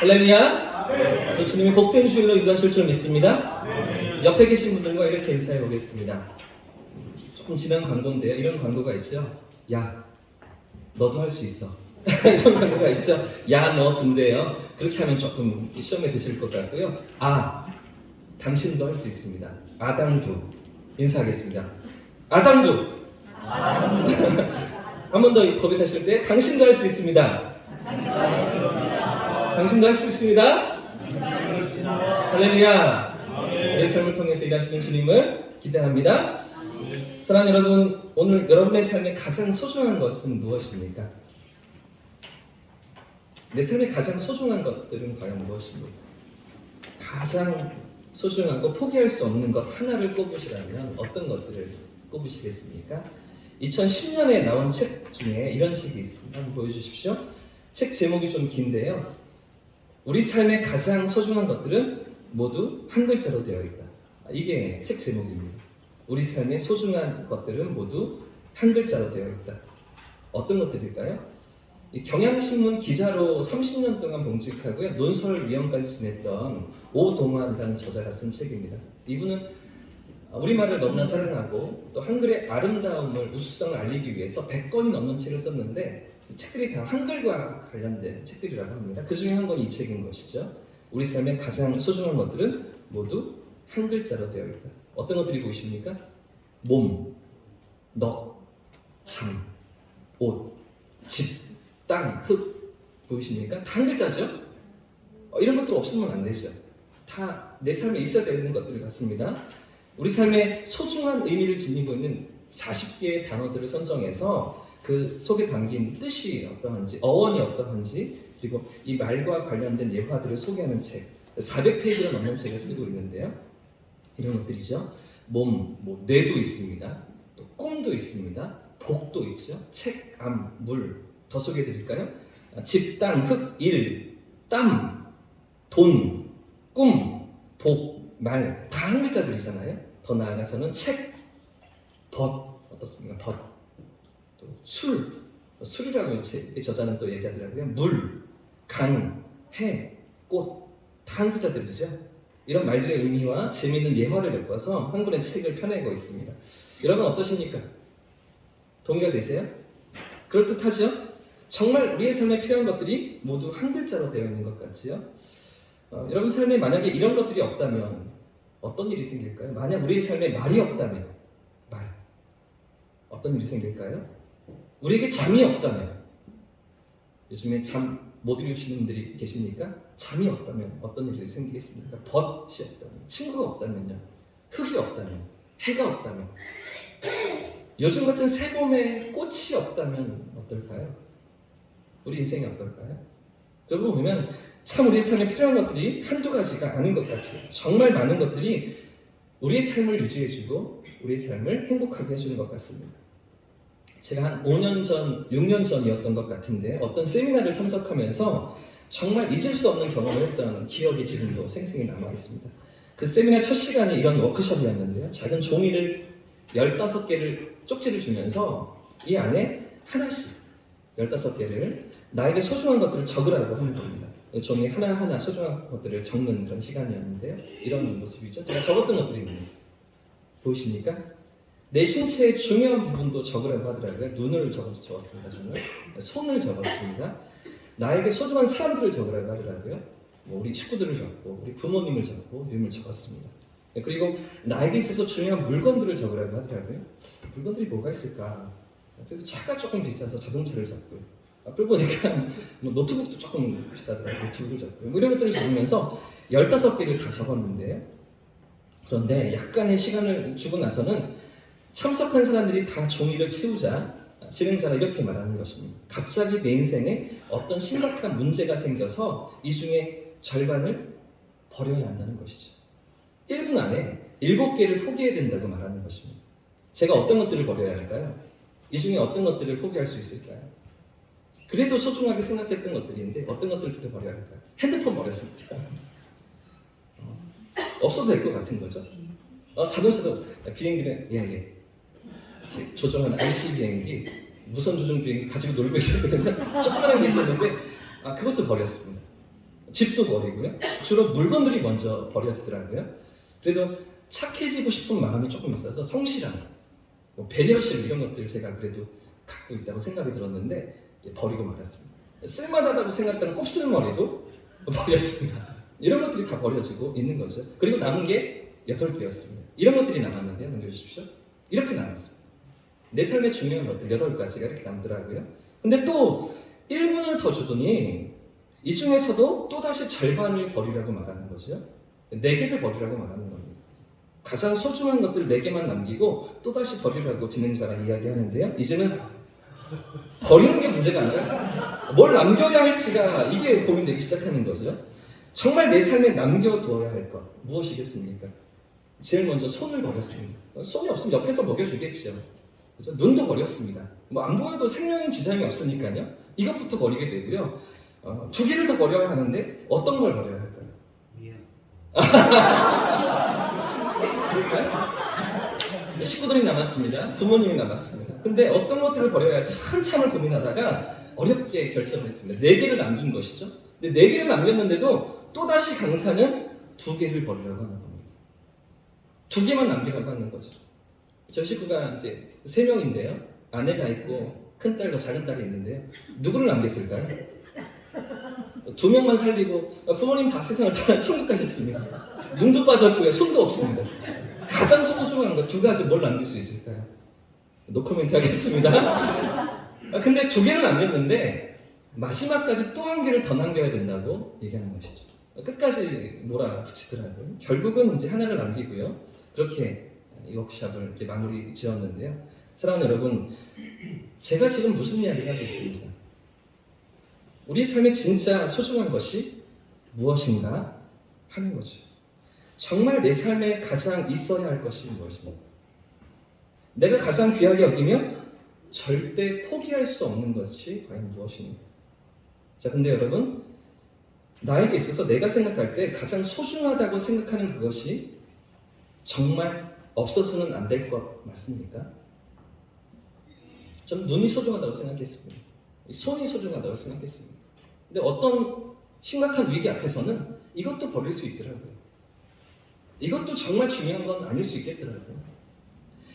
할렐루야. 주님이 복된 주일로 인도하실 줄 믿습니다. 옆에 계신 분들과 이렇게 인사해 보겠습니다. 조금 지난 광고인데요. 이런 광고가 있죠. 야, 너도 할 수 있어. 이런 광고가 있죠. 야, 너 둔대요. 그렇게 하면 조금 시험에 드실 것 같고요. 아, 당신도 할 수 있습니다. 아당두. 인사하겠습니다. 아당두. 한 번 더 고백하실 때 당신도 할 수 있습니다. 당신도 할 수 있습니다. 할렐루야. 내 삶을 통해서 일하시는 주님을 기대합니다. 사랑하는 여러분, 오늘 여러분의 삶에 가장 소중한 것은 무엇입니까? 내 삶에 가장 소중한 것들은 과연 무엇입니까? 가장 소중하고 포기할 수 없는 것 하나를 꼽으시라면 어떤 것들을 꼽으시겠습니까? 2010년에 나온 책 중에 이런 책이 있습니다. 한번 보여주십시오. 책 제목이 좀 긴데요. 우리 삶의 가장 소중한 것들은 모두 한 글자로 되어 있다. 이게 책 제목입니다. 우리 삶의 소중한 것들은 모두 한 글자로 되어 있다. 어떤 것들일까요? 경향신문 기자로 30년 동안 봉직하고요. 논설위원까지 지냈던 오동환이라는 저자가 쓴 책입니다. 이분은 우리말을 너무나 사랑하고 또 한글의 아름다움을 우수성을 알리기 위해서 100권이 넘는 책을 썼는데 책들이 다 한글과 관련된 책들이라고 합니다. 그 중에 한 권이 이 책인 것이죠. 우리 삶의 가장 소중한 것들은 모두 한 글자로 되어 있다. 어떤 것들이 보이십니까? 몸, 넋, 잠, 옷, 집, 땅, 흙 보이십니까? 다 한 글자죠? 이런 것들 없으면 안 되죠. 다 내 삶에 있어야 되는 것들 같습니다. 우리 삶에 소중한 의미를 지니고 있는 40개의 단어들을 선정해서 그 속에 담긴 뜻이 어떠한지, 어원이 어떠한지, 그리고 이 말과 관련된 예화들을 소개하는 책, 400페이지가 넘는 책을 쓰고 있는데요. 이런 것들이죠. 몸, 뇌도 있습니다. 또 꿈도 있습니다. 복도 있죠. 책, 암, 물. 더 소개해 드릴까요? 집, 땅, 흙, 일, 땀, 돈, 꿈, 복, 말. 다 한 글자들이잖아요. 더 나아가서는 책, 벗. 어떻습니까? 벗. 또 술. 술이라고 저자는 또 얘기하더라고요. 물, 강, 해, 꽃. 다 한 글자들이죠. 이런 말들의 의미와 재미있는 예화를 엮어서 한 권의 책을 펴내고 있습니다. 여러분 어떠십니까? 동의가 되세요? 그럴듯하죠? 정말 우리의 삶에 필요한 것들이 모두 한 글자로 되어 있는 것 같지요? 여러분 삶에 만약에 이런 것들이 없다면 어떤 일이 생길까요? 만약 우리의 삶에 말이 없다면 말 어떤 일이 생길까요? 우리에게 잠이 없다면 요즘에 잠 못 이루시는 분들이 계십니까? 잠이 없다면 어떤 일이 생기겠습니까? 벗이 없다면, 친구가 없다면요, 흙이 없다면, 해가 없다면, 요즘 같은 새봄에 꽃이 없다면 어떨까요? 우리 인생이 어떨까요? 여러분 보면 참 우리의 삶에 필요한 것들이 한두 가지가 아닌 것 같아요. 정말 많은 것들이 우리의 삶을 유지해주고 우리의 삶을 행복하게 해주는 것 같습니다. 제가 한 5년 전, 6년 전이었던 것 같은데 어떤 세미나를 참석하면서 정말 잊을 수 없는 경험을 했던 기억이 지금도 생생히 남아있습니다. 그 세미나 첫 시간이 이런 워크숍이었는데요. 작은 종이를 15개를 쪽지를 주면서 이 안에 하나씩 15개를 나에게 소중한 것들을 적으라고 하는 겁니다. 종이 하나하나 소중한 것들을 적는 그런 시간이었는데요. 이런 모습이죠. 제가 적었던 것들입니다. 보이십니까? 내 신체의 중요한 부분도 적으라고 하더라고요. 눈을 적었습니다. 저는 손을 적었습니다. 나에게 소중한 사람들을 적으라고 하더라고요. 우리 식구들을 적고 우리 부모님을 적고 이름을 적었습니다. 그리고 나에게 있어서 중요한 물건들을 적으라고 하더라고요. 물건들이 뭐가 있을까? 그래서 차가 조금 비싸서 자동차를 적고요. 그러고 보니까 노트북도 조금 비싸더라고요. 노트북을 적고요. 이런 것들을 적으면서 15개를 다 적었는데요. 그런데 약간의 시간을 주고 나서는 참석한 사람들이 다 종이를 채우자 진행자가 이렇게 말하는 것입니다. 갑자기 내 인생에 어떤 심각한 문제가 생겨서 이 중에 절반을 버려야 한다는 것이죠. 1분 안에 7개를 포기해야 된다고 말하는 것입니다. 제가 어떤 것들을 버려야 할까요? 이 중에 어떤 것들을 포기할 수 있을까요? 그래도 소중하게 생각했던 것들인데 어떤 것들부터 버려야 할까요? 핸드폰 버렸습니다. 없어도 될 것 같은 거죠. 자동차도 비행기는 예. 조종한 RC 비행기, 무선 조종 비행기 가지고 놀고 있었거든요. 조그만한 게 있었는데 그것도 버렸습니다. 집도 버리고요. 주로 물건들이 먼저 버려지더라고요. 그래도 착해지고 싶은 마음이 조금 있어서 성실함, 뭐 배려심 이런 것들 제가 그래도 갖고 있다고 생각이 들었는데 이제 버리고 말았습니다. 쓸만하다고 생각하는 곱슬머리도 버렸습니다. 이런 것들이 다 버려지고 있는 거죠. 그리고 남은 게 8개였습니다. 이런 것들이 남았는데요. 넘겨주십시오. 이렇게 남았습니다. 내 삶의 중요한 것들 8가지가 이렇게 남더라고요. 근데 또 1분을 더 주더니 이 중에서도 또다시 절반을 버리라고 말하는 거죠. 4개를 버리라고 말하는 겁니다. 가장 소중한 것들 4개만 남기고 또다시 버리라고 진행자가 이야기하는데요. 이제는 버리는 게 문제가 아니라 뭘 남겨야 할지가 이게 고민되기 시작하는 거죠. 정말 내 삶에 남겨두어야 할 것 무엇이겠습니까? 제일 먼저 손을 버렸습니다. 손이 없으면 옆에서 먹여주겠죠. 그렇죠? 눈도 버렸습니다. 뭐 안 보여도 생명엔 지장이 없으니까요. 이것부터 버리게 되고요. 2개를 더 버려야 하는데 어떤 걸 버려야 할까요? 그럴까요? 식구들이 남았습니다. 부모님이 남았습니다. 근데 어떤 것들을 버려야 할지 한참을 고민하다가 어렵게 결정을 했습니다. 4개를 남긴 것이죠. 근데 4개를 남겼는데도 또다시 강사는 2개를 버리라고 하는 겁니다. 2개만 남기라고 하는 거죠. 저 식구가 이제 3명인데요. 아내가 있고 큰딸과 작은딸이 있는데요. 누구를 남겼을까요? 2명만 살리고 부모님 다 세상을 떠나 천국 가셨습니다. 눈도 빠졌고요. 손도 없습니다. 가장 소중한 거 2가지 뭘 남길 수 있을까요? 노코멘트 하겠습니다. 근데 2개를 남겼는데 마지막까지 또 1개를 더 남겨야 된다고 얘기하는 것이죠. 끝까지 몰아붙이더라고요. 결국은 이제 하나를 남기고요. 그렇게 이 워크숍을 이렇게 마무리 지었는데요. 사랑하는 여러분, 제가 지금 무슨 이야기를 하고 있습니까? 우리 삶에 진짜 소중한 것이 무엇인가 하는 거죠. 정말 내 삶에 가장 있어야 할 것이 무엇입니까? 내가 가장 귀하게 여기며 절대 포기할 수 없는 것이 과연 무엇입니까? 자, 근데 여러분, 나에게 있어서 내가 생각할 때 가장 소중하다고 생각하는 그것이 정말 없어서는 안 될 것 맞습니까? 저는 눈이 소중하다고 생각했습니다. 손이 소중하다고 생각했습니다. 근데 어떤 심각한 위기 앞에서는 이것도 버릴 수 있더라고요. 이것도 정말 중요한 건 아닐 수 있겠더라고요.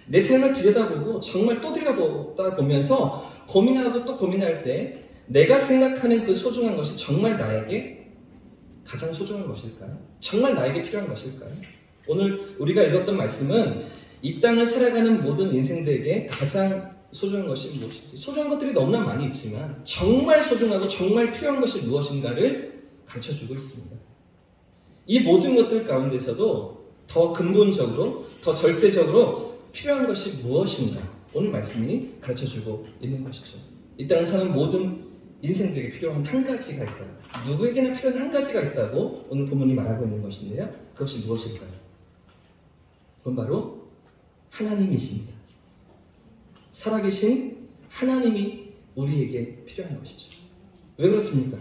내 삶을 들여다보고 정말 또 들여다보다 보면서 고민하고 또 고민할 때 내가 생각하는 그 소중한 것이 정말 나에게 가장 소중한 것일까요? 정말 나에게 필요한 것일까요? 오늘 우리가 읽었던 말씀은 이 땅을 살아가는 모든 인생들에게 가장 소중한 것이 무엇인지, 소중한 것들이 너무나 많이 있지만 정말 소중하고 정말 필요한 것이 무엇인가를 가르쳐주고 있습니다. 이 모든 것들 가운데서도 더 근본적으로, 더 절대적으로 필요한 것이 무엇인가 오늘 말씀이 가르쳐주고 있는 것이죠. 이 땅을 사는 모든 인생들에게 필요한 한 가지가 있다. 누구에게나 필요한 한 가지가 있다고 오늘 본문이 말하고 있는 것인데요. 그것이 무엇일까요? 그건 바로 하나님이십니다. 살아계신 하나님이 우리에게 필요한 것이죠. 왜 그렇습니까?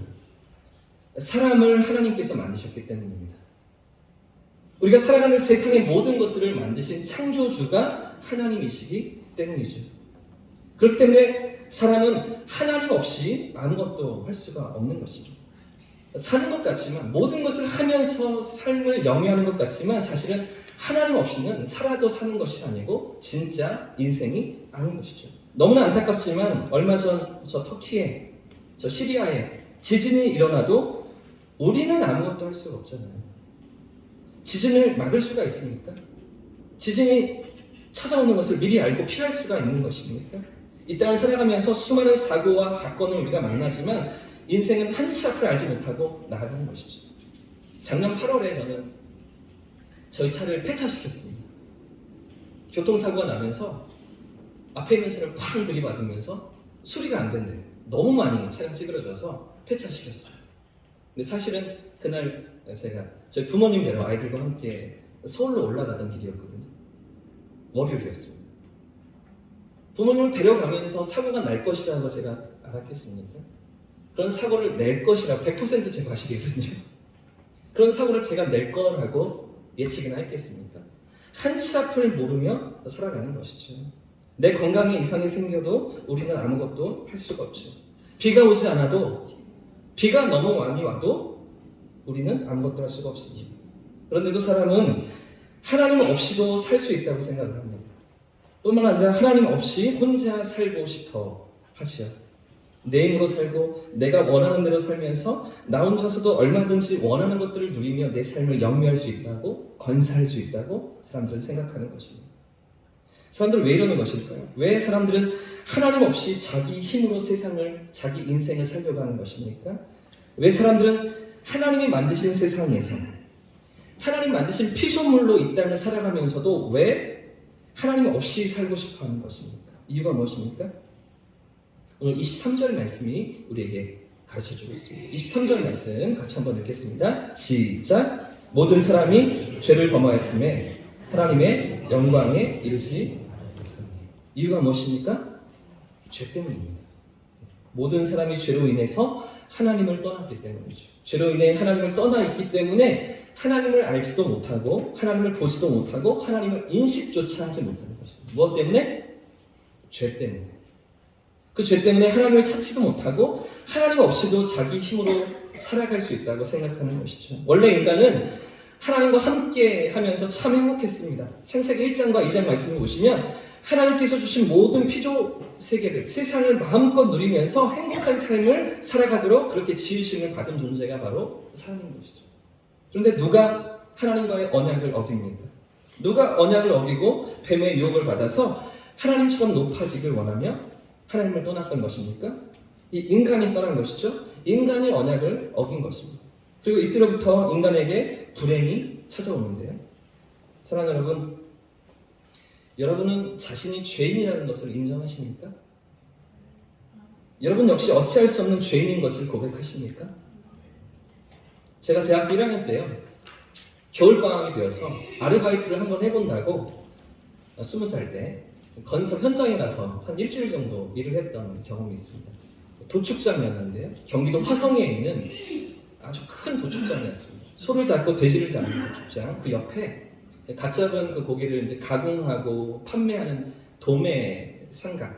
사람을 하나님께서 만드셨기 때문입니다. 우리가 살아가는 세상의 모든 것들을 만드신 창조주가 하나님이시기 때문이죠. 그렇기 때문에 사람은 하나님 없이 아무것도 할 수가 없는 것입니다. 사는 것 같지만, 모든 것을 하면서 삶을 영위하는 것 같지만 사실은 하나님 없이는 살아도 사는 것이 아니고 진짜 인생이 아닌 것이죠. 너무나 안타깝지만 얼마 전 저 터키에, 저 시리아에 지진이 일어나도 우리는 아무것도 할 수가 없잖아요. 지진을 막을 수가 있습니까? 지진이 찾아오는 것을 미리 알고 피할 수가 있는 것입니까? 이 땅을 살아가면서 수많은 사고와 사건을 우리가 만나지만 인생은 한 치 앞을 알지 못하고 나아가는 것이죠. 작년 8월에 저는 저희 차를 폐차시켰습니다. 교통사고가 나면서 앞에 있는 차를 쾅 들이받으면서 수리가 안 된대요. 너무 많이 차가 찌그러져서 폐차시켰어요. 근데 사실은 그날 제가 저희 부모님 뵈러 아이들과 함께 서울로 올라가던 길이었거든요. 월요일이었습니다. 부모님을 뵈러 가면서 사고가 날 것이라고 제가 알았겠습니까? 그런 사고를 낼 것이라고 100% 제 과실이거든요. 그런 사고를 제가 낼 거라고 예측이나 했겠습니까? 한 치 앞을 모르며 살아가는 것이죠. 내 건강에 이상이 생겨도 우리는 아무것도 할 수가 없죠. 비가 오지 않아도, 비가 너무 많이 와도 우리는 아무것도 할 수가 없습니다. 그런데도 사람은 하나님 없이도 살 수 있다고 생각을 합니다. 뿐만 아니라 하나님 없이 혼자 살고 싶어 하지요. 내 힘으로 살고 내가 원하는 대로 살면서 나 혼자서도 얼마든지 원하는 것들을 누리며 내 삶을 영위할 수 있다고, 건사할 수 있다고 사람들은 생각하는 것입니다. 사람들은 왜 이러는 것일까요? 왜 사람들은 하나님 없이 자기 힘으로 세상을, 자기 인생을 살려고 하는 것입니까? 왜 사람들은 하나님이 만드신 세상에서 하나님 만드신 피조물로 이 땅을 살아가면서도 왜 하나님 없이 살고 싶어 하는 것입니까? 이유가 무엇입니까? 오늘 23절 말씀이 우리에게 가르쳐주고 있습니다. 23절 말씀 같이 한번 읽겠습니다. 시작! 모든 사람이 죄를 범하였음에 하나님의 영광에 이르지 못하니. 이유가 무엇입니까? 죄 때문입니다. 모든 사람이 죄로 인해서 하나님을 떠났기 때문이죠. 죄로 인해 하나님을 떠나 있기 때문에 하나님을 알지도 못하고 하나님을 보지도 못하고 하나님을 인식조차 하지 못하는 것입니다. 무엇 때문에? 죄 때문에. 그 죄 때문에 하나님을 찾지도 못하고 하나님 없이도 자기 힘으로 살아갈 수 있다고 생각하는 것이죠. 원래 인간은 하나님과 함께 하면서 참 행복했습니다. 창세기 1장과 2장 말씀을 보시면 하나님께서 주신 모든 피조 세계를, 세상을 마음껏 누리면서 행복한 삶을 살아가도록 그렇게 지으심을 받은 존재가 바로 사람인 것이죠. 그런데 누가 하나님과의 언약을 어깁니까? 누가 언약을 어기고 뱀의 유혹을 받아서 하나님처럼 높아지길 원하며 하나님을 떠났던 것입니까? 이 인간이 떠난 것이죠. 인간이 언약을 어긴 것입니다. 그리고 이때로부터 인간에게 불행이 찾아오는데요. 사랑하는 여러분, 여러분은 자신이 죄인이라는 것을 인정하십니까? 여러분 역시 어찌할 수 없는 죄인인 것을 고백하십니까? 제가 대학교 1학년 때요, 겨울방학이 되어서 아르바이트를 한번 해본다고 20살 때 건설 현장에 가서 한 일주일 정도 일을 했던 경험이 있습니다. 도축장이었는데요, 경기도 화성에 있는 아주 큰 도축장이었습니다. 소를 잡고 돼지를 잡는 도축장, 그 옆에 갓 잡은 그 고기를 이제 가공하고 판매하는 도매 상가,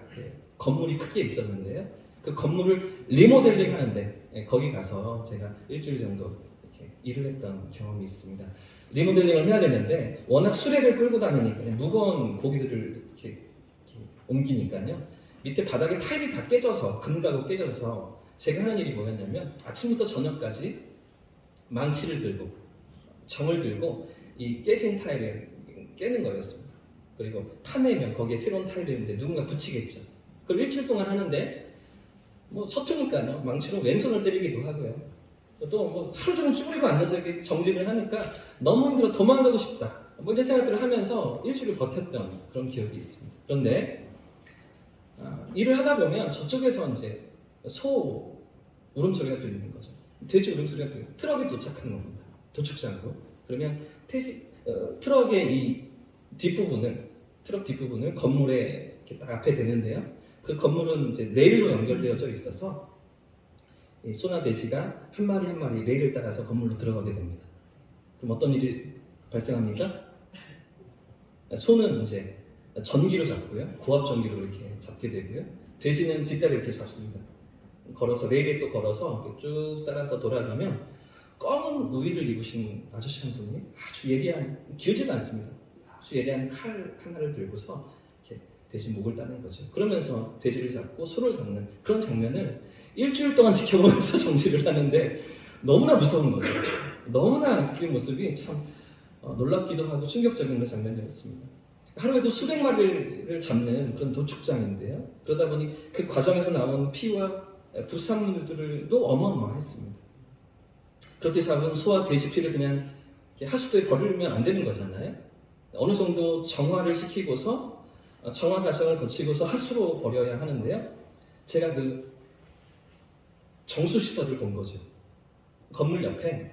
건물이 크게 있었는데요. 그 건물을 리모델링 하는데 거기 가서 제가 일주일 정도 이렇게 일을 했던 경험이 있습니다. 리모델링을 해야 되는데 워낙 수레를 끌고 다니니까 무거운 고기들을 이렇게 옮기니까요. 밑에 바닥에 타일이 다 깨져서, 금가고 깨져서 제가 하는 일이 뭐였냐면 아침부터 저녁까지 망치를 들고 정을 들고 이 깨진 타일을 깨는 거였습니다. 그리고 파내면 거기에 새로운 타일을 이제 누군가 붙이겠죠. 그걸 일주일 동안 하는데 뭐 서투니까요, 망치로 왼손을 때리기도 하고요. 또 뭐 하루 종일 쭈그리고 앉아서 이렇게 정지를 하니까 너무 힘들어 도망가고 싶다, 뭐 이런 생각들을 하면서 일주일을 버텼던 그런 기억이 있습니다. 그런데 일을 하다 보면 저쪽에서 이제 소 울음소리가 들리는 거죠. 돼지 울음소리가 들리고 트럭이 도착하는 겁니다. 도축장으로. 그러면 트럭의 이 뒷부분을, 트럭 뒷부분을 건물에 이렇게 딱 앞에 대는데요. 그 건물은 이제 레일로 연결되어져 있어서 이 소나 돼지가 한 마리 한 마리 레일을 따라서 건물로 들어가게 됩니다. 그럼 어떤 일이 발생합니까? 소는 이제 전기로 잡고요, 고압 전기로 이렇게 잡게 되고요. 돼지는 뒷다리 이렇게 잡습니다. 걸어서 레일에 또 걸어서 이렇게 쭉 따라서 돌아가면 검은 우위를 입으신 아저씨 한 분이 아주 예리한, 길지도 않습니다. 아주 예리한 칼 하나를 들고서 이렇게 돼지 목을 따는 거죠. 그러면서 돼지를 잡고 소를 잡는 그런 장면을 일주일 동안 지켜보면서 정지를 하는데 너무나 무서운 거죠. 너무나 그 모습이 참 놀랍기도 하고 충격적인 그런 장면이었습니다. 하루에도 수백 마리를 잡는 그런 도축장인데요. 그러다 보니 그 과정에서 나온 피와 부산물들도 어마어마했습니다. 그렇게 잡은 소와 돼지 피를 그냥 하수도에 버리면 안 되는 거잖아요. 어느 정도 정화를 시키고서 정화 과정을 거치고서 하수로 버려야 하는데요. 제가 그 정수시설을 본 거죠. 건물 옆에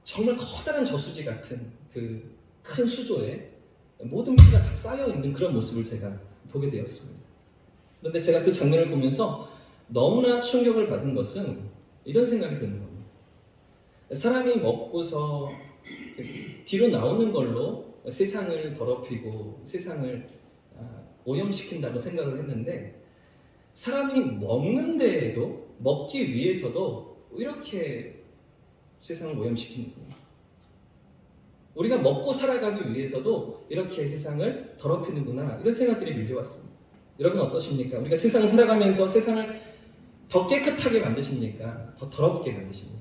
정말 커다란 저수지 같은 그 큰 수조에 모든 피가 다 쌓여있는 그런 모습을 제가 보게 되었습니다. 그런데 제가 그 장면을 보면서 너무나 충격을 받은 것은 이런 생각이 드는 겁니다. 사람이 먹고서 뒤로 나오는 걸로 세상을 더럽히고 세상을 오염시킨다고 생각을 했는데, 사람이 먹는 데에도, 먹기 위해서도 이렇게 세상을 오염시키는 거예요. 우리가 먹고 살아가기 위해서도 이렇게 세상을 더럽히는구나, 이런 생각들이 밀려왔습니다. 여러분 어떠십니까? 우리가 세상을 살아가면서 세상을 더 깨끗하게 만드십니까? 더 더럽게 만드십니까?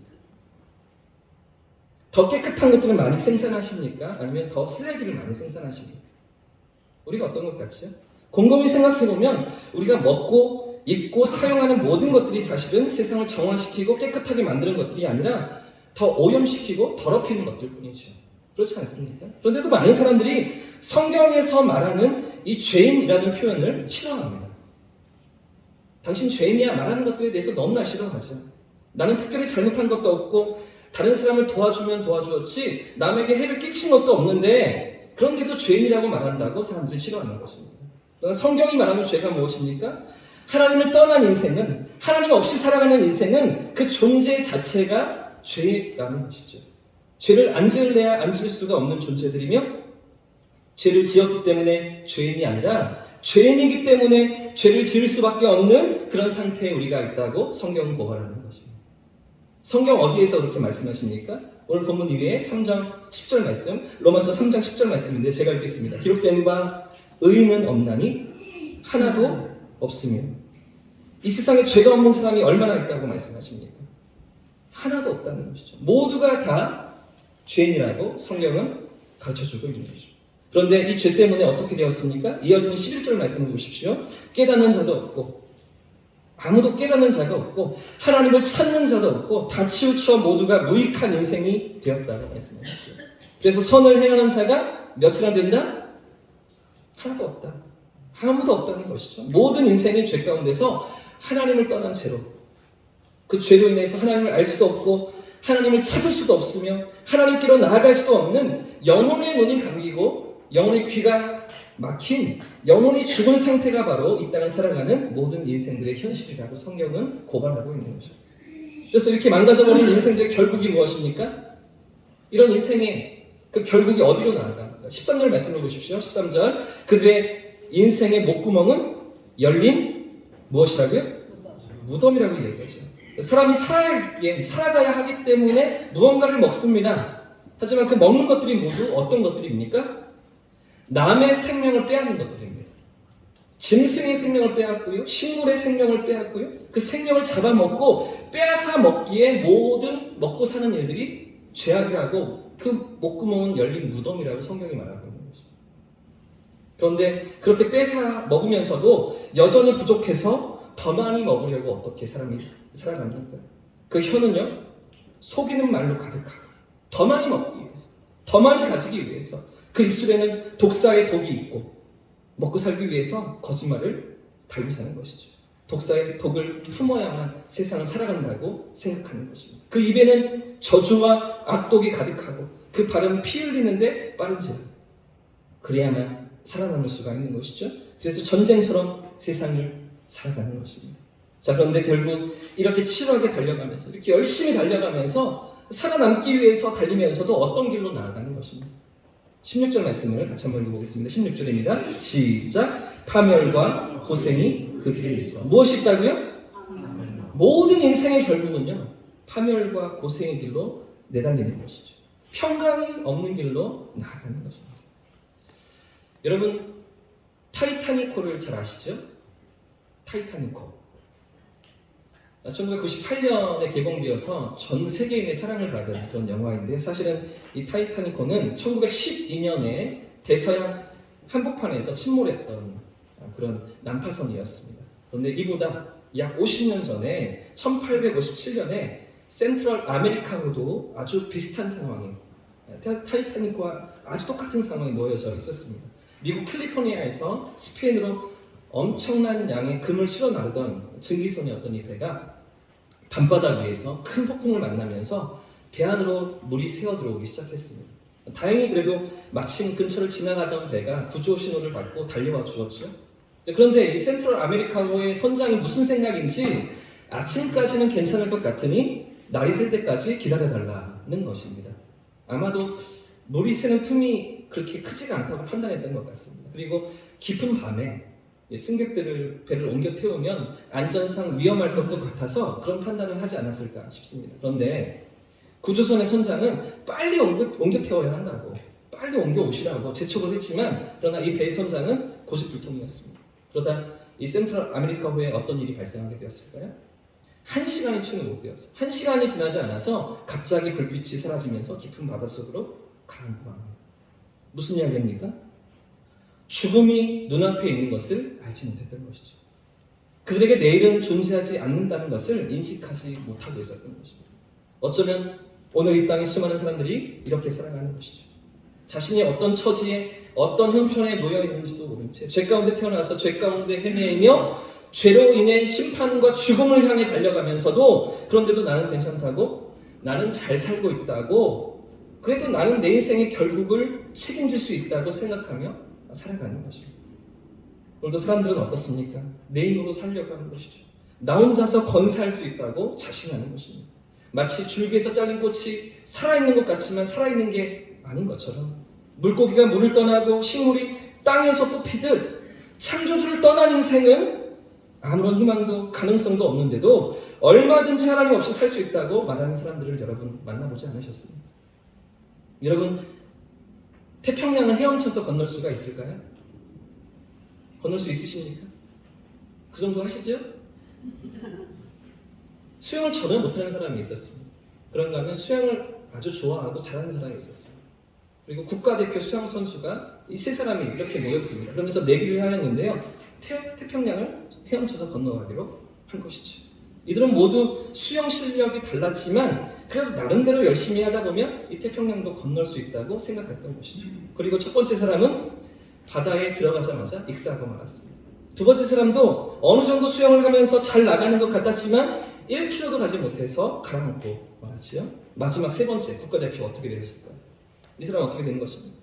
더 깨끗한 것들을 많이 생산하십니까? 아니면 더 쓰레기를 많이 생산하십니까? 우리가 어떤 것 같지요? 곰곰이 생각해보면 우리가 먹고 입고 사용하는 모든 것들이 사실은 세상을 정화시키고 깨끗하게 만드는 것들이 아니라 더 오염시키고 더럽히는 것들 뿐이죠. 그렇지 않습니까? 그런데도 많은 사람들이 성경에서 말하는 이 죄인이라는 표현을 싫어합니다. 당신 죄인이야 말하는 것들에 대해서 너무나 싫어하죠. 나는 특별히 잘못한 것도 없고 다른 사람을 도와주면 도와주었지 남에게 해를 끼친 것도 없는데 그런데도 죄인이라고 말한다고 사람들이 싫어하는 것입니다. 성경이 말하는 죄가 무엇입니까? 하나님을 떠난 인생은, 하나님 없이 살아가는 인생은 그 존재 자체가 죄라는 것이죠. 죄를 안 지을래야 안 지을 수가 없는 존재들이며 죄를 지었기 때문에 죄인이 아니라 죄인이기 때문에 죄를 지을 수밖에 없는 그런 상태에 우리가 있다고 성경은 고발하는 것입니다. 성경 어디에서 그렇게 말씀하십니까? 오늘 본문 위에 3장 10절 말씀, 로마서 3장 10절 말씀인데 제가 읽겠습니다. 기록된 바 의인은 없나니 하나도 없으며. 이 세상에 죄가 없는 사람이 얼마나 있다고 말씀하십니까? 하나도 없다는 것이죠. 모두가 다 죄인이라고 성경은 가르쳐주고 있는 것이죠. 그런데 이 죄 때문에 어떻게 되었습니까? 이어지는 11절 말씀을 보십시오. 깨닫는 자도 없고 아무도 깨닫는 자가 없고 하나님을 찾는 자도 없고 다 치우쳐 모두가 무익한 인생이 되었다고 말씀하셨죠. 그래서 선을 행하는 자가 몇이나 된다? 하나도 없다. 아무도 없다는 것이죠. 모든 인생이 죄 가운데서 하나님을 떠난 채로 그 죄로 인해서 하나님을 알 수도 없고 하나님을 찾을 수도 없으며 하나님께로 나아갈 수도 없는 영혼의 눈이 감기고 영혼의 귀가 막힌 영혼이 죽은 상태가 바로 이 땅을 살아가는 모든 인생들의 현실이라고 성경은 고발하고 있는 거죠. 그래서 이렇게 망가져버린 인생들의 결국이 무엇입니까? 이런 인생의 그 결국이 어디로 나아갑니까? 13절 말씀을 보십시오. 13절 그들의 인생의 목구멍은 열린 무엇이라고요? 무덤이라고 얘기하죠. 사람이 살아가야 하기 때문에 무언가를 먹습니다. 하지만 그 먹는 것들이 모두 어떤 것들입니까? 남의 생명을 빼앗는 것들입니다. 짐승의 생명을 빼앗고요. 식물의 생명을 빼앗고요. 그 생명을 잡아먹고 빼앗아 먹기에 모든 먹고 사는 일들이 죄악이라고 그 목구멍은 열린 무덤이라고 성경이 말하고 있는 거죠. 그런데 그렇게 뺏어 먹으면서도 여전히 부족해서 더 많이 먹으려고 어떻게 사람이 살아갑니까? 그 혀는요, 속이는 말로 가득하고 더 많이 먹기 위해서, 더 많이 가지기 위해서 그 입술에는 독사의 독이 있고 먹고 살기 위해서 거짓말을 달고 사는 것이죠. 독사의 독을 품어야만 세상을 살아간다고 생각하는 것입니다. 그 입에는 저주와 악독이 가득하고 그 발은 피 흘리는데 빠른지라 그래야만 살아남을 수가 있는 것이죠. 그래서 전쟁처럼 세상을 살아가는 것입니다. 자, 그런데 결국 이렇게 치열하게 달려가면서 이렇게 열심히 달려가면서 살아남기 위해서 달리면서도 어떤 길로 나아가는 것입니다. 16절 말씀을 같이 한번 읽어보겠습니다. 16절입니다. 시작. 파멸과 고생이 그 길에 있어. 무엇이 있다고요? 모든 인생의 결국은요, 파멸과 고생의 길로 내달리는 것이죠. 평강이 없는 길로 나아가는 것입니다. 여러분, 타이타닉호를 잘 아시죠? 타이타닉호. 1998년에 개봉되어서 전 세계인의 사랑을 받은 그런 영화인데 사실은 이 타이타닉호는 1912년에 대서양 한복판에서 침몰했던 그런 난파선이었습니다. 그런데 이보다 약 50년 전에 1857년에 센트럴 아메리카호도 아주 비슷한 상황에 타이타닉과 아주 똑같은 상황에 놓여져 있었습니다. 미국 캘리포니아에서 스페인으로 엄청난 양의 금을 실어 나르던 증기선이었던 이 배가 밤바다 위에서 큰 폭풍을 만나면서 배 안으로 물이 새어 들어오기 시작했습니다. 다행히 그래도 마침 근처를 지나가던 배가 구조 신호를 받고 달려와 주었죠. 그런데 이 센트럴 아메리카호의 선장이 무슨 생각인지 아침까지는 괜찮을 것 같으니 날이 셀 때까지 기다려달라는 것입니다. 아마도 물이 새는 틈이 그렇게 크지가 않다고 판단했던 것 같습니다. 그리고 깊은 밤에 승객들을 배를 옮겨 태우면 안전상 위험할 것도 같아서 그런 판단을 하지 않았을까 싶습니다. 그런데 구조선의 선장은 빨리 옮겨 태워야 한다고, 빨리 옮겨 오시라고 재촉을 했지만, 그러나 이 배 선장은 고집불통이었습니다. 그러다 이 센트럴 아메리카호에 어떤 일이 발생하게 되었을까요? 1시간이 채 못 되었어요. 1시간이 지나지 않아서 갑자기 불빛이 사라지면서 깊은 바닷속으로 가라앉고 맙니다. 무슨 이야기입니까? 죽음이 눈앞에 있는 것을 알지 못했던 것이죠. 그들에게 내일은 존재하지 않는다는 것을 인식하지 못하고 있었던 것입니다. 어쩌면 오늘 이 땅에 수많은 사람들이 이렇게 살아가는 것이죠. 자신이 어떤 처지에 어떤 형편에 놓여 있는지도 모른 채 죄 가운데 태어나서 죄 가운데 헤매이며 죄로 인해 심판과 죽음을 향해 달려가면서도, 그런데도 나는 괜찮다고, 나는 잘 살고 있다고, 그래도 나는 내 인생의 결국을 책임질 수 있다고 생각하며 살아가는 것입니다. 오늘도 사람들은 어떻습니까? 내 힘으로 살려고 하는 것이죠. 나 혼자서 건사할 수 있다고 자신하는 것입니다. 마치 줄기에서 잘린 꽃이 살아있는 것 같지만 살아있는 게 아닌 것처럼, 물고기가 물을 떠나고 식물이 땅에서 뽑히듯 창조주를 떠난 인생은 아무런 희망도 가능성도 없는데도 얼마든지 하나님 없이 살 수 있다고 말하는 사람들을 여러분 만나보지 않으셨습니까? 여러분, 태평양을 헤엄쳐서 건널 수가 있을까요? 건널 수 있으십니까? 그 정도 하시죠? 수영을 전혀 못하는 사람이 있었습니다. 그런가 하면 수영을 아주 좋아하고 잘하는 사람이 있었어요. 그리고 국가대표 수영 선수가 이 세 사람이 이렇게 모였습니다. 그러면서 내기를 하였는데요. 태평양을 헤엄쳐서 건너가기로 한 것이죠. 이들은 모두 수영 실력이 달랐지만 그래도 나름대로 열심히 하다 보면 이 태평양도 건널 수 있다고 생각했던 것이죠. 그리고 첫 번째 사람은 바다에 들어가자마자 익사하고 말았습니다. 두 번째 사람도 어느 정도 수영을 하면서 잘 나가는 것 같았지만 1km도 가지 못해서 가라앉고 말았지요. 마지막 세 번째 국가대표 어떻게 되었을까요? 이 사람은 어떻게 된 것입니까?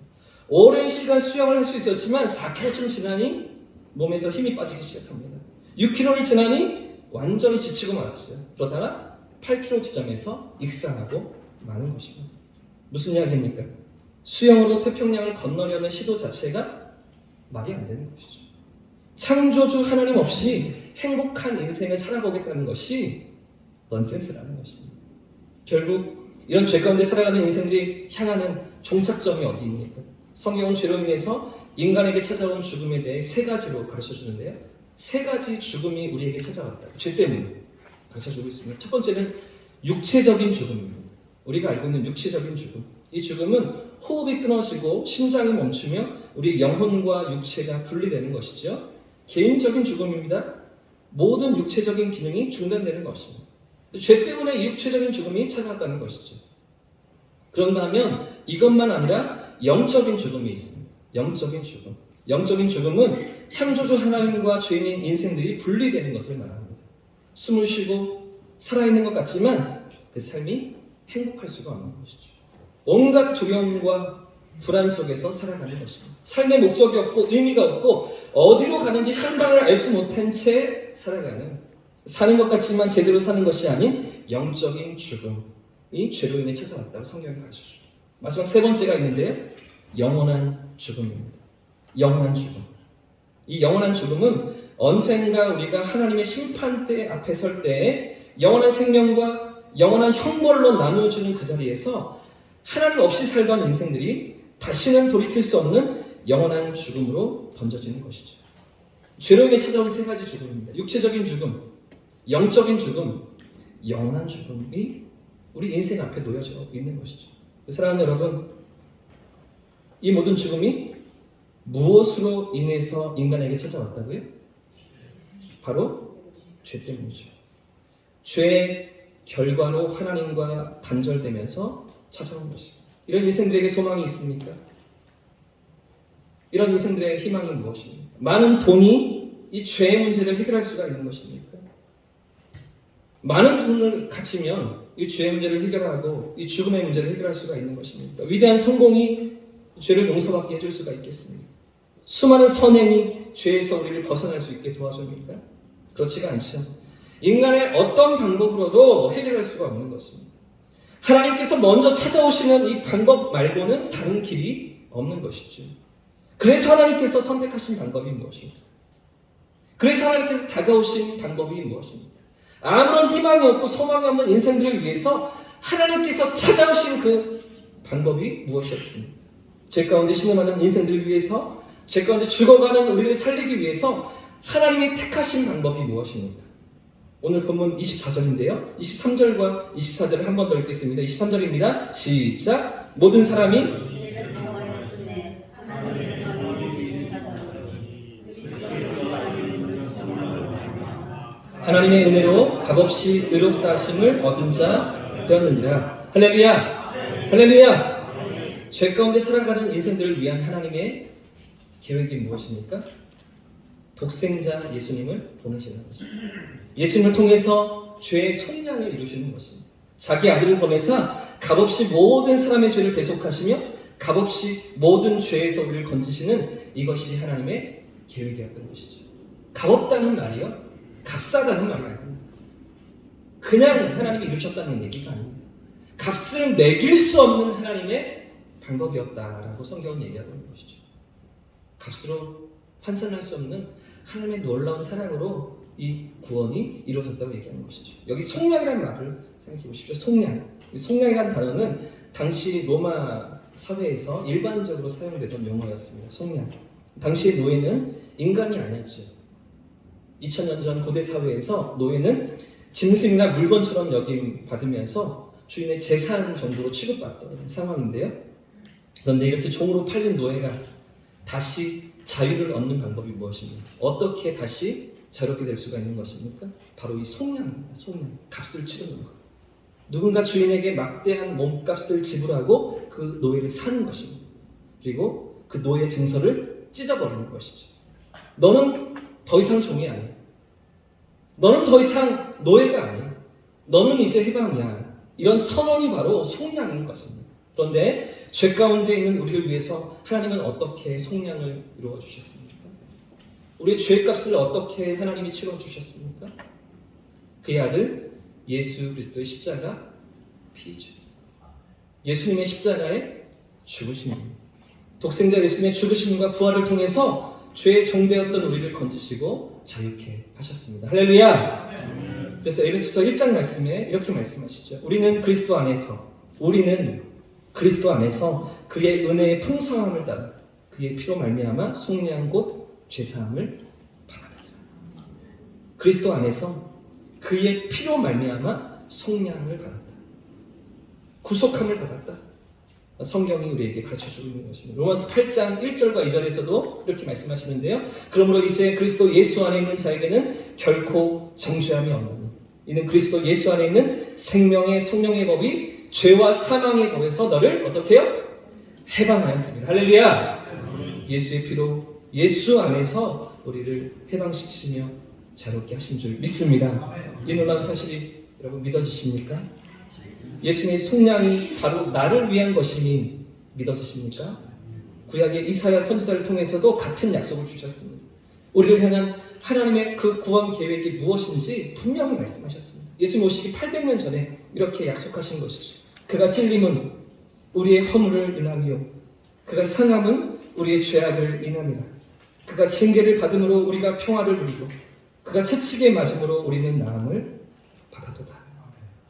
오랜 시간 수영을 할 수 있었지만 4km쯤 지나니 몸에서 힘이 빠지기 시작합니다. 6km를 지나니 완전히 지치고 말았어요. 그러다가 8km 지점에서 익사하고 마는 것입니다. 무슨 이야기입니까? 수영으로 태평양을 건너려는 시도 자체가 말이 안 되는 것이죠. 창조주 하나님 없이 행복한 인생을 살아보겠다는 것이 넌센스라는 것입니다. 결국 이런 죄 가운데 살아가는 인생들이 향하는 종착점이 어디입니까? 성경은 죄로 인해서 인간에게 찾아온 죽음에 대해 세 가지로 가르쳐 주는데요. 세 가지 죽음이 우리에게 찾아왔다. 죄 때문에 가르쳐 주고 있습니다. 첫 번째는 육체적인 죽음입니다. 우리가 알고 있는 육체적인 죽음. 이 죽음은 호흡이 끊어지고 심장이 멈추며 우리 영혼과 육체가 분리되는 것이죠. 개인적인 죽음입니다. 모든 육체적인 기능이 중단되는 것입니다. 죄 때문에 이 육체적인 죽음이 찾아왔다는 것이죠. 그런가 하면 이것만 아니라 영적인 죽음이 있습니다. 영적인 죽음. 영적인 죽음은 창조주 하나님과 죄인인 인생들이 분리되는 것을 말합니다. 숨을 쉬고 살아있는 것 같지만 그 삶이 행복할 수가 없는 것이죠. 온갖 두려움과 불안 속에서 살아가는 것입니다. 삶의 목적이 없고 의미가 없고 어디로 가는지 향방을 알지 못한 채 살아가는, 사는 것 같지만 제대로 사는 것이 아닌 영적인 죽음이 죄로 인해 찾아왔다고 성경이 가르쳐줍니다. 마지막 세 번째가 있는데요. 영원한 죽음입니다. 영원한 죽음. 이 영원한 죽음은 언젠가 우리가 하나님의 심판대 앞에 설 때에 영원한 생명과 영원한 형벌로 나누어주는 그 자리에서 하나님 없이 살던 인생들이 다시는 돌이킬 수 없는 영원한 죽음으로 던져지는 것이죠. 죄로 인해 찾아온 세 가지 죽음입니다. 육체적인 죽음, 영적인 죽음, 영원한 죽음이 우리 인생 앞에 놓여져 있는 것이죠. 사랑하는 여러분, 이 모든 죽음이 무엇으로 인해서 인간에게 찾아왔다고요? 바로 죄 때문이죠. 죄의 결과로 하나님과 단절되면서 찾아온 것입니다. 이런 인생들에게 소망이 있습니까? 이런 인생들의 희망이 무엇입니까? 많은 돈이 이 죄의 문제를 해결할 수가 있는 것입니까? 많은 돈을 갖추면 이 죄의 문제를 해결하고 이 죽음의 문제를 해결할 수가 있는 것입니까? 위대한 성공이 죄를 용서받게 해줄 수가 있겠습니까? 수많은 선행이 죄에서 우리를 벗어날 수 있게 도와줍니까? 그렇지가 않죠. 인간의 어떤 방법으로도 해결할 수가 없는 것입니다. 하나님께서 먼저 찾아오시는 이 방법 말고는 다른 길이 없는 것이죠. 그래서 하나님께서 선택하신 방법이 무엇입니까? 그래서 하나님께서 다가오신 방법이 무엇입니까? 아무런 희망이 없고 소망이 없는 인생들을 위해서 하나님께서 찾아오신 그 방법이 무엇이었습니까? 죄 가운데 신음하는 인생들을 위해서, 죄 가운데 죽어가는 우리를 살리기 위해서 하나님이 택하신 방법이 무엇입니까? 오늘 본문 24절인데요. 23절과 24절을 한 번 더 읽겠습니다. 23절입니다. 시작. 모든 사람이 하나님의 은혜로 값없이 의롭다 하심을 얻은 자 되었느니라. 할렐루야! 할렐루야! 죄 가운데 살아가는 인생들을 위한 하나님의 계획이 무엇입니까? 독생자 예수님을 보내시는 것입니다. 예수님을 통해서 죄의 속량을 이루시는 것입니다. 자기 아들을 보내사 값없이 모든 사람의 죄를 대속하시며 값없이 모든 죄에서 우리를 건지시는 이것이 하나님의 계획이었던 것이죠. 값없다는 말이요, 값싸다는 말이 아닙니다. 그냥 하나님이 이루셨다는 얘기가 아닙니다. 값을 매길 수 없는 하나님의 방법이었다라고 성경은 얘기하고 있는 것이죠. 값으로 환산할 수 없는 하나님의 놀라운 사랑으로 이 구원이 이루어졌다고 얘기하는 것이죠. 여기 속량이라는 말을 생각해 보십시오. 속량. 속량이라는 단어는 당시 로마 사회에서 일반적으로 사용되던 용어였습니다. 속량. 당시의 노예는 인간이 아니었죠. 2000년 전 고대 사회에서 노예는 짐승이나 물건처럼 여김받으면서 주인의 재산 정도로 취급받던 상황인데요. 그런데 이렇게 종으로 팔린 노예가 다시 자유를 얻는 방법이 무엇입니까? 어떻게 다시 자유롭게 될 수가 있는 것입니까? 바로 이 속량입니다. 속량. 값을 치르는 것. 누군가 주인에게 막대한 몸값을 지불하고 그 노예를 사는 것입니다. 그리고 그 노예 증서를 찢어버리는 것이죠. 너는 더 이상 종이 아니야. 너는 더 이상 노예가 아니야. 너는 이제 해방이야. 이런 선언이 바로 속량인 것입니다. 그런데 죄 가운데 있는 우리를 위해서 하나님은 어떻게 속량을 이루어 주셨습니까? 우리의 죄값을 어떻게 하나님이 치러 주셨습니까? 그의 아들 예수 그리스도의 십자가 피죠. 예수님의 십자가의 죽으심입니다. 독생자 예수님의 죽으심과 부활을 통해서 죄의 종되었던 우리를 건지시고 자유케 하셨습니다. 할렐루야! 그래서 에베소서 1장 말씀에 이렇게 말씀하시죠. 우리는 그리스도 안에서 그의 은혜의 풍성함을 따라 그의 피로 말미암아 속량 곧 죄사함을 받았다. 그리스도 안에서 그의 피로 말미암아 속량을 받았다. 구속함을 받았다. 성경이 우리에게 가르쳐주고 있는 것입니다. 로마서 8장 1절과 2절에서도 이렇게 말씀하시는데요. 그러므로 이제 그리스도 예수 안에 있는 자에게는 결코 정죄함이 없나니 이는 그리스도 예수 안에 있는 생명의 성령의 법이 죄와 사망의 법에서 너를 어떻게 해요? 해방하였습니다. 할렐루야! 예수의 피로 예수 안에서 우리를 해방시키시며 자유롭게 하신 줄 믿습니다. 이 놀라운 사실이 여러분 믿어지십니까? 예수님의 속량이 바로 나를 위한 것임이 믿어지십니까? 구약의 이사야 선지자를 통해서도 같은 약속을 주셨습니다. 우리를 향한 하나님의 그 구원 계획이 무엇인지 분명히 말씀하셨습니다. 예수님 오시기 800년 전에 이렇게 약속하신 것이죠. 그가 찔림은 우리의 허물을 인하며 그가 상함은 우리의 죄악을 인함이라. 그가 징계를 받음으로 우리가 평화를 누리고 그가 채찍에 맞음으로 우리는 나음을 받았도다.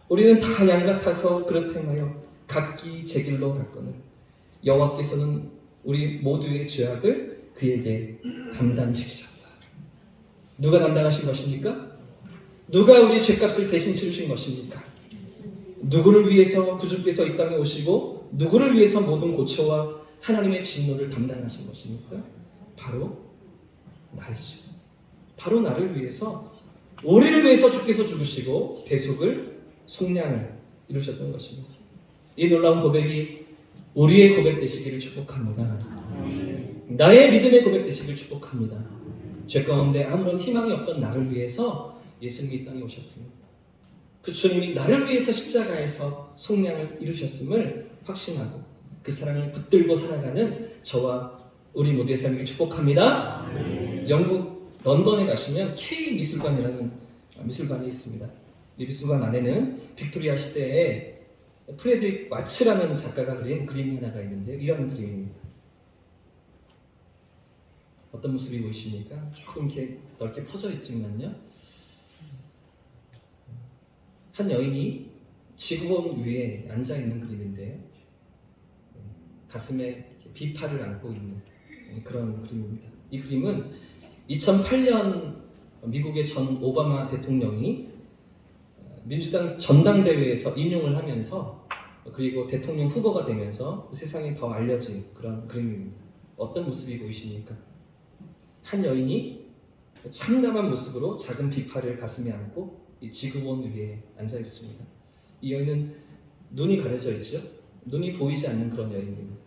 우리는 다 양 같아서 그릇 행하여 각기 제 길로 갔거늘 여호와께서는 우리 모두의 죄악을 그에게 담당시키셨다. 누가 담당하신 것입니까? 누가 우리 죄값을 대신 치르신 것입니까? 누구를 위해서 구주께서 이 땅에 오시고 누구를 위해서 모든 고초와 하나님의 진노를 담당하신 것입니까? 바로 나이죠. 바로 나를 위해서, 우리를 위해서 주께서 죽으시고 대속을 속량을 이루셨던 것입니다. 이 놀라운 고백이 우리의 고백 되시기를 축복합니다. 나의 믿음의 고백 되시기를 축복합니다. 죄 가운데 아무런 희망이 없던 나를 위해서 예수님이 이 땅에 오셨습니다. 그 주님이 나를 위해서 십자가에서 속량을 이루셨음을 확신하고 그 사랑을 붙들고 살아가는 저와 우리 모두의 삶을 축복합니다. 영국 런던에 가시면 K 미술관이라는 미술관이 있습니다. 이 미술관 안에는 빅토리아 시대에 프레드릭 와츠라는 작가가 그린 그림이 하나가 있는데요. 이런 그림입니다. 어떤 모습이 보이십니까? 조금 이렇게 넓게 퍼져 있지만요. 한 여인이 지구본 위에 앉아 있는 그림인데요. 가슴에 비파를 안고 있는 그런 그림입니다. 이 그림은 2008년 미국의 전 오바마 대통령이 민주당 전당대회에서 인용을 하면서 그리고 대통령 후보가 되면서 세상에 더 알려진 그런 그림입니다. 어떤 모습이 보이십니까? 한 여인이 참담한 모습으로 작은 비파를 가슴에 안고 이 지구본 위에 앉아 있습니다. 이 여인은 눈이 가려져 있죠. 눈이 보이지 않는 그런 여인입니다.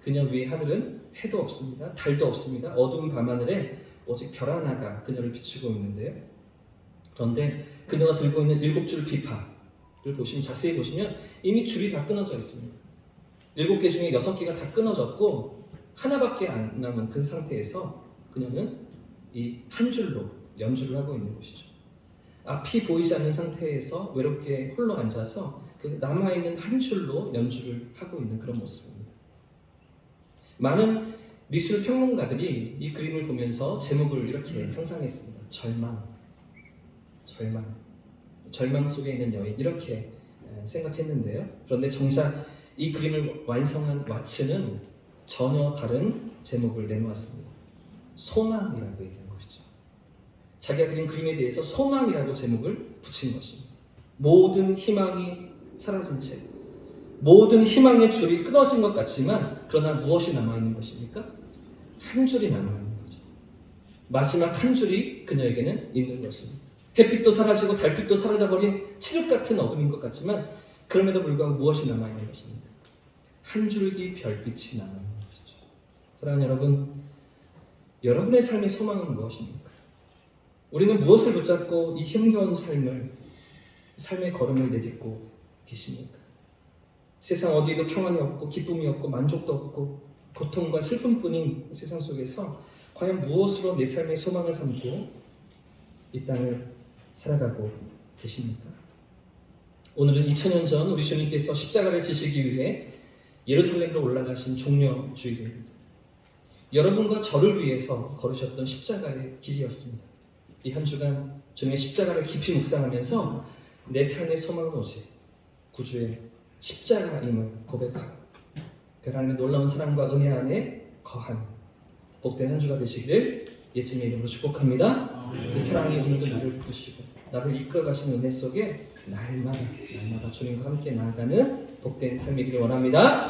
그녀 위에 하늘은 해도 없습니다. 달도 없습니다. 어두운 밤하늘에 오직 별 하나가 그녀를 비추고 있는데요. 그런데 그녀가 들고 있는 7줄 비파를 보시면 자세히 보시면 이미 줄이 다 끊어져 있습니다. 7개 중에 6개가 다 끊어졌고 하나밖에 안 남은 그 상태에서 그녀는 이 한 줄로 연주를 하고 있는 것이죠. 앞이 보이지 않는 상태에서 외롭게 홀로 앉아서 그 남아있는 한 줄로 연주를 하고 있는 그런 모습입니다. 많은 미술 평론가들이 이 그림을 보면서 제목을 이렇게 상상했습니다. 절망 속에 있는 여인, 이렇게 생각했는데요. 그런데 정작 이 그림을 완성한 와츠는 전혀 다른 제목을 내놓았습니다. 소망이라고 얘기한 것이죠. 자기가 그린 그림에 대해서 소망이라고 제목을 붙인 것입니다. 모든 희망이 사라진 채, 모든 희망의 줄이 끊어진 것 같지만 그러나 무엇이 남아있는 것입니까? 한 줄이 남아있는 거죠. 마지막 한 줄이 그녀에게는 있는 것입니다. 햇빛도 사라지고 달빛도 사라져버린 칠흑 같은 어둠인 것 같지만 그럼에도 불구하고 무엇이 남아있는 것입니까? 한 줄기 별빛이 남아있는 것이죠. 사랑하는 여러분, 여러분의 삶의 소망은 무엇입니까? 우리는 무엇을 붙잡고 이 힘겨운 삶의 걸음을 내딛고 계십니까? 세상 어디에도 평안이 없고 기쁨이 없고 만족도 없고 고통과 슬픔뿐인 세상 속에서 과연 무엇으로 내 삶의 소망을 삼고 이 땅을 살아가고 계십니까? 오늘은 2000년 전 우리 주님께서 십자가를 지시기 위해 예루살렘으로 올라가신 종려 주일입니다. 여러분과 저를 위해서 걸으셨던 십자가의 길이었습니다. 이 한 주간 주님의 십자가를 깊이 묵상하면서 내 삶의 소망은 오직 구주의 십자가임을 고백하고 그 하나님의 놀라운 사랑과 은혜 안에 거하는 복된 한 주가 되시기를 예수님의 이름으로 축복합니다. 그 사랑이 오늘도 나를 붙드시고 나를 이끌어가시는 은혜 속에 날마다 주님과 함께 나아가는 복된 삶이기를 원합니다.